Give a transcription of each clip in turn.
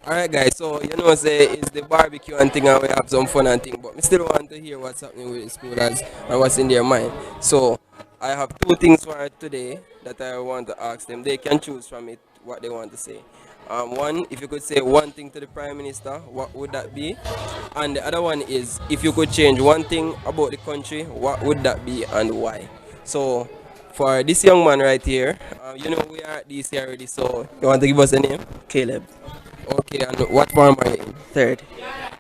Alright guys, so you know say it's the barbecue and thing and we have some fun and thing, but we still want to hear what's happening with the schoolers and what's in their mind. So I have two things for today that I want to ask them. They can choose from it what they want to say. One, if you could say one thing to the Prime Minister, what would that be? And the other one is if you could change one thing about the country, what would that be and why? So for this young man right here, you know we are at DC already, so you want to give us a name? Caleb. Okay, and what farm are you in? Third,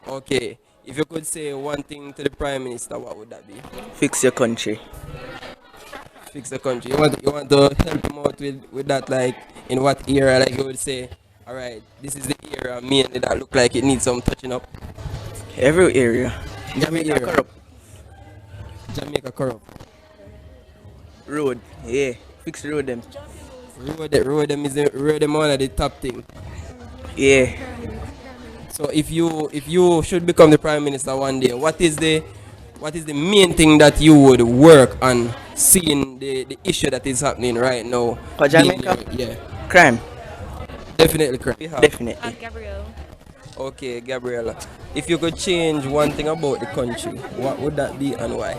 Okay, if you could say one thing to the Prime Minister, what would that be? fix your country. Fix the country. You want to help him out with that, like in what era? Like you would say, all right, this is the era mainly that look like it needs some touching up. Every area. Jamaica Jamaica corrupt. Jamaica corrupt. Road. Yeah. Fix the road them. Road them one of the top thing. Yeah. So if you should become the Prime Minister one day, what is the main thing that you would work on seeing the issue that is happening right now? For Jamaica? Yeah, Crime. definitely correct. Definitely. Gabriel. Okay, Gabriela. If you could change one thing about the country, what would that be and why?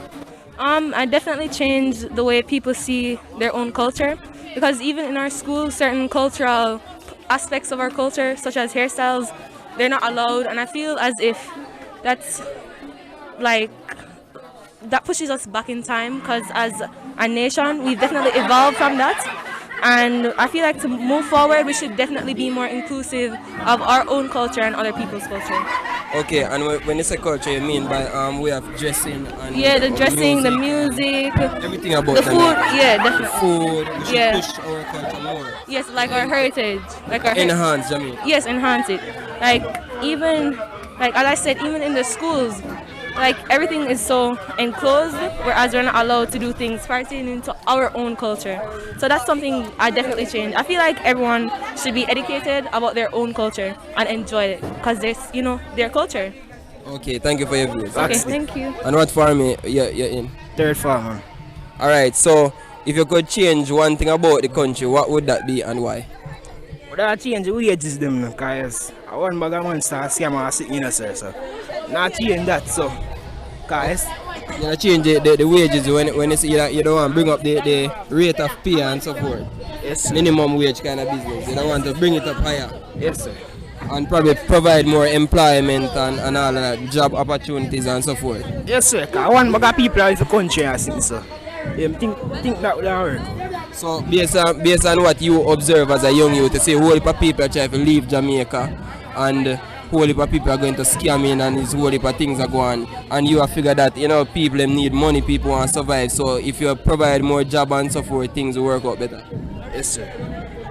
I definitely change the way people see their own culture because even in our school, certain cultural aspects of our culture, such as hairstyles, they're not allowed, and I feel as if that's like that pushes us back in time because as a nation, we've definitely evolved from that. And I feel like to move forward, we should definitely be more inclusive of our own culture and other people's culture. Okay, and when you say culture, you mean by we have dressing and Yeah, the dressing, the music, everything about the that, food. like Yeah, definitely. food. We should Yeah. push our culture more. Yes, like our heritage, like our Enhance Jamaica. yes, enhance it. Like even like as I said, even in the schools, like everything is so enclosed, whereas we're not allowed to do things pertaining to our own culture. So that's something I definitely change. I feel like everyone should be educated about their own culture and enjoy it because there's their culture. Okay, thank you for your views. Okay, thank you. And what farm you're in? Third farmer. All right, so if you could change one thing about the country, what would that be and why? But that change the wages them now, cause I want bag of man start scam and sitting in a sir, so not change that so cause You know, change the wages when you see that you don't want to bring up the rate of pay and so forth. yes sir. Minimum wage kind of business. You don't want to bring it up higher Yes sir. and probably provide more employment and all of that, job opportunities and so forth. Yes sir, cause I want bag of people in the country and sitting so. Them think that would work. So based on what you observe as a young youth, you see whole heap of people are trying to leave Jamaica and whole heap of people are going to scam in and this whole heap of things are going and you have figured that people them need money, people want to survive. So if you provide more job and so forth, things will work out better. Yes sir.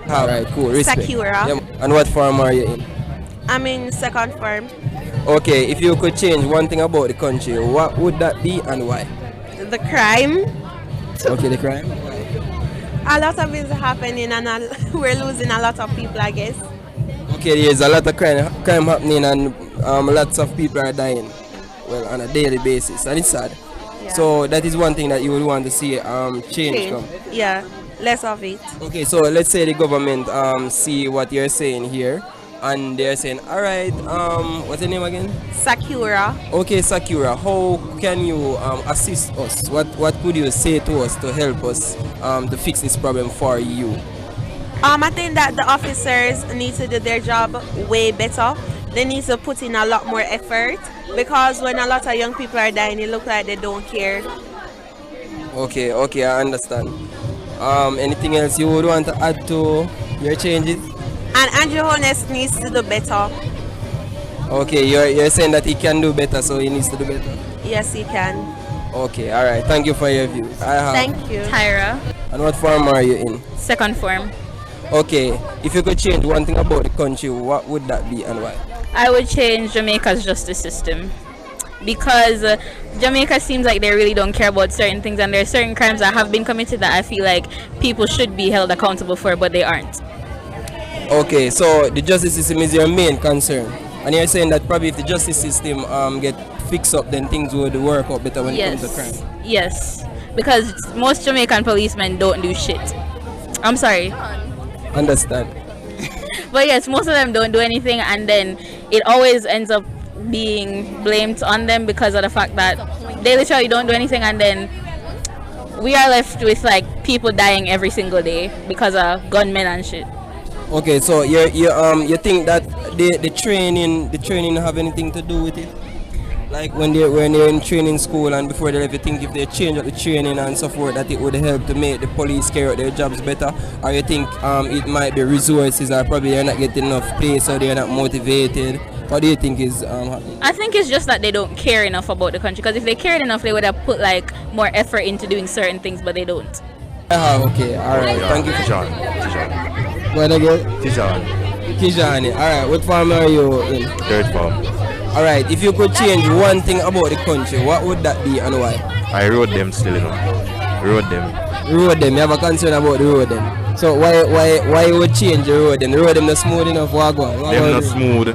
Alright, cool. Respect. Sakura. Yeah. And what farm are you in? I'm in second farm. Okay, if you could change one thing about the country, what would that be and why? The crime. Okay, the crime. A lot of is happening and we're losing a lot of people, I guess. Okay, there's a lot of crime happening and lots of people are dying, well, on a daily basis, and it's sad. Yeah. So that is one thing that you would want to see change from. Yeah, less of it. Okay, so let's say the government see what you're saying here, and they're saying, all right, what's your name again? Sakura. Okay, Sakura, how can you assist us? What could you say to us to help us to fix this problem for you? I think that the officers need to do their job way better. They need to put in a lot more effort because when a lot of young people are dying, it looks like they don't care. Okay, I understand. Anything else you would want to add to your changes? And Andrew Honest needs to do better. Okay, you're saying that he can do better, so he needs to do better. Yes, he can. Okay, all right. Thank you for your views. Thank you. Tyra, And what farm are you in? second form. Okay, if you could change one thing about the country, what would that be and why? I would change Jamaica's justice system because Jamaica seems like they really don't care about certain things, and there are certain crimes that have been committed that I feel like people should be held accountable for, but they aren't. Okay, so the justice system is your main concern, and you're saying that probably if the justice system get fixed up, then things would work out better when it comes to crime. Yes, because most Jamaican policemen don't do shit. I'm sorry. Understand? But yes, most of them don't do anything, and then it always ends up being blamed on them because of the fact that they literally don't do anything, and then we are left with like people dying every single day because of gunmen and shit. Okay, so you think that the training have anything to do with it? Like when they're in training school and before they leave, you think if they change up the training and so forth that it would help to make the police carry out their jobs better, or you think it might be resources, or probably they're not getting enough pay so they're not motivated? What do you think is happening? I think it's just that they don't care enough about the country, because if they cared enough they would have put like more effort into doing certain things, but they don't. Okay, alright, thank you. Kijan. What again? Kijan. Alright, what farm are you in? Third farm. Alright, if you could change one thing about the country, what would that be and why? I rode them still, you know. Rode them. Road them, you have a concern about the road them. So why you would change the road them? The road them not smooth enough, what go on? Them not smooth.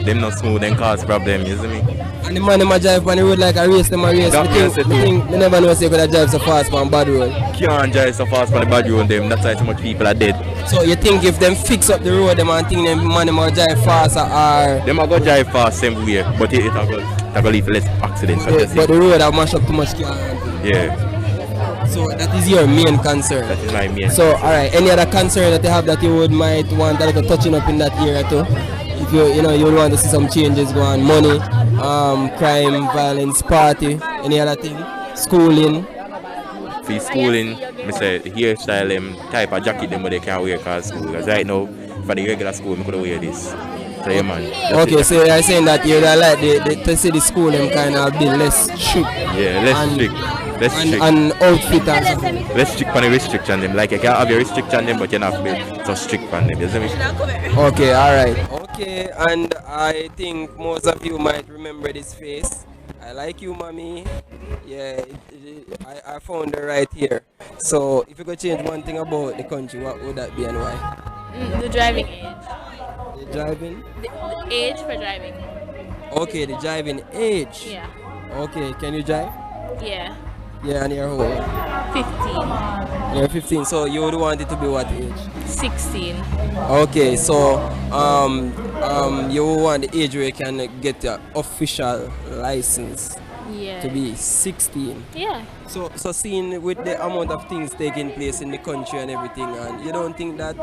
Them not smooth and cause problem, you see me? And the man them a drive on the road like a race, them a race. I think they never know say you could drive so fast on bad road. Can't drive so fast on the bad road them, that's why so much people are dead. So you think if them fix up the road them and think them man them a drive faster or... Them a go drive fast same way, but it a go lead to less accidents. But the road have mashed up too much car. Yeah. So that is your main concern. That is my main. So alright, any other concern that you have that you would might want a little touching up in that area too? If you know you would want to see some changes go on, money, crime, violence, party, any other thing, schooling. For schooling, I say the hairstyle them type of jacket them but they can't wear cause school. Because right now for the regular school I could wear this. So yeah man. Okay, so you're saying that you like to see the school them kind of be less strict. Yeah, less strict. Less strict. And outfit and stuff. Less strict on the restriction them. Like you can have your restriction them but you don't have to be so strict on them. You see me? Okay, alright. Okay, and I think most of you might remember this face. I like you, mommy. Yeah, I found her right here. So if you could change one thing about the country, what would that be and why? The driving age. The driving? The age for driving. Okay, the driving age. Yeah. Okay, can you drive? Yeah. Yeah, and you're how old? 15. You're 15, so you would want it to be what age? 16. Okay, so you want the age where you can get your official license Yeah. to be 16. Yeah. So seeing with the amount of things taking place in the country and everything, and you don't think that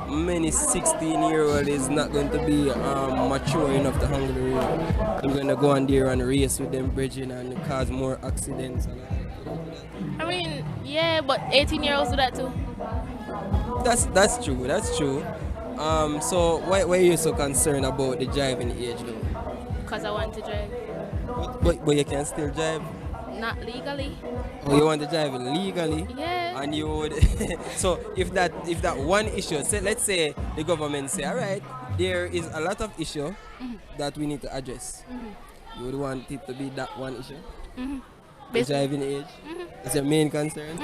many 16-year-old is not going to be mature enough to handle the road? They're going to go on there and race with them bridging and cause more accidents and all that. I mean, yeah, but 18-year-olds do that too. That's true. So why are you so concerned about the driving age though? Because I want to drive. But you can still drive? Not legally. Oh, you want to drive legally? Yeah. And you would so if that one issue, say, let's say the government say, all right, there is a lot of issue that we need to address. You would want it to be that one issue? The driving age? That's your main concern?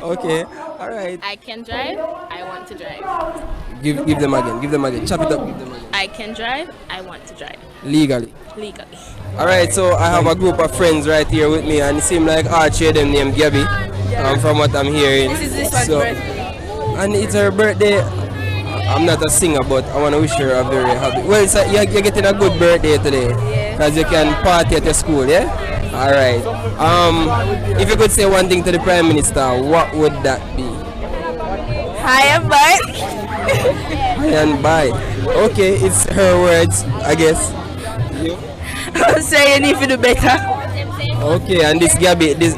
Okay, all right. I can drive. I want to drive. Give them again. Chop it up, give them again. I can drive. I want to drive. Legally. Alright, so I have a group of friends right here with me, and it seems like Archie them named Gabby, from what I'm hearing. This is one's birthday. And it's her birthday. I'm not a singer, but I want to wish her a very happy. Well, so you're getting a good birthday today, because you can party at your school, yeah? Alright. If you could say one thing to the Prime Minister, what would that be? Hi and bye. Hi and bye. Okay, it's her words, I guess. You? I'm saying if you do better. Okay, and this Gabby, is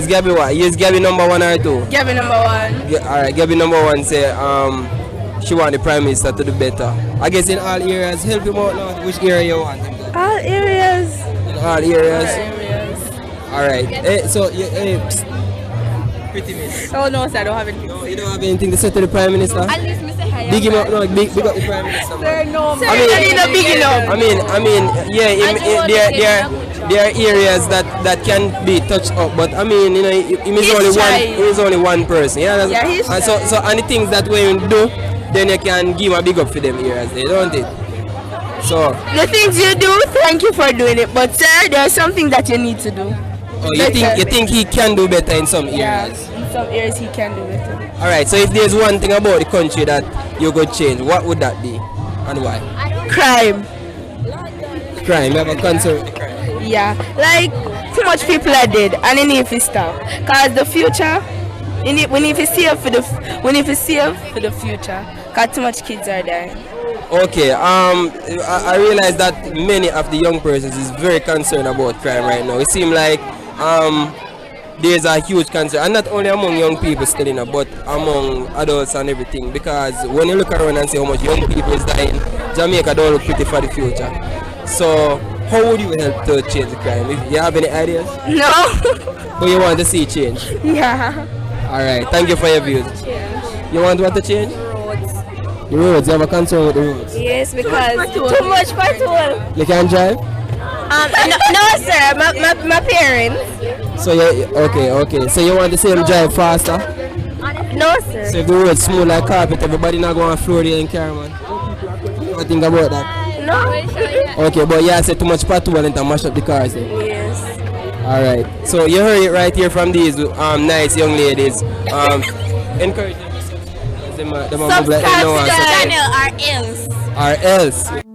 Gabby what? Is Gabby number 1 or 2? Gabby number 1. Alright, Gabby number 1 say she want the Prime Minister to do better. I guess in all areas, help him out now. Which area you want him to? All areas. In all areas? Alright, so pretty miss. Oh no, sir, I don't have anything. No, you don't have anything to say to the Prime Minister? At least Mr. Hayek. Big him up, no, big up the Prime Minister. Sir, no, I mean, yeah, there are areas that can be touched up, but I mean, you know, he is only one person. Yeah, he's and so and the things that when you do, then you can give him a big up for them areas, don't it? So the things you do, thank you for doing it, but sir, there's something that you need to do. oh, you think he can do better in some areas? In some areas he can do better. Alright, so if there's one thing about the country that you could change, what would that be? And why? Crime. Crime, you have a concern with the crime? Yeah, like too much people are dead, and it need to stop. Cause the future, we need to save for the future. Cause too much kids are dying. Okay, I realize that many of the young persons is very concerned about crime right now. It seems like there's a huge concern, and not only among young people still, but among adults and everything. Because when you look around and see how much young people is dying, Jamaica don't look pretty for the future. So, how would you help to change the crime? If you have any ideas? No. But you want to see change? Yeah. Alright, thank you for your views. You want what to change? The roads, you have a concern with the roads? Yes, because too much patrol. You can drive? No, sir. My parents. So okay. So you want to see them drive faster? No, sir. So if the road smooth like carpet, everybody not going to Florida and carry, man. What do you think about that? No. Okay, but yeah, I said too much patrol and mash up the cars then. Yes. Alright. So you heard it right here from these nice young ladies. Encourage them to subscribe to the channel Subscribe to the channel or else. or else.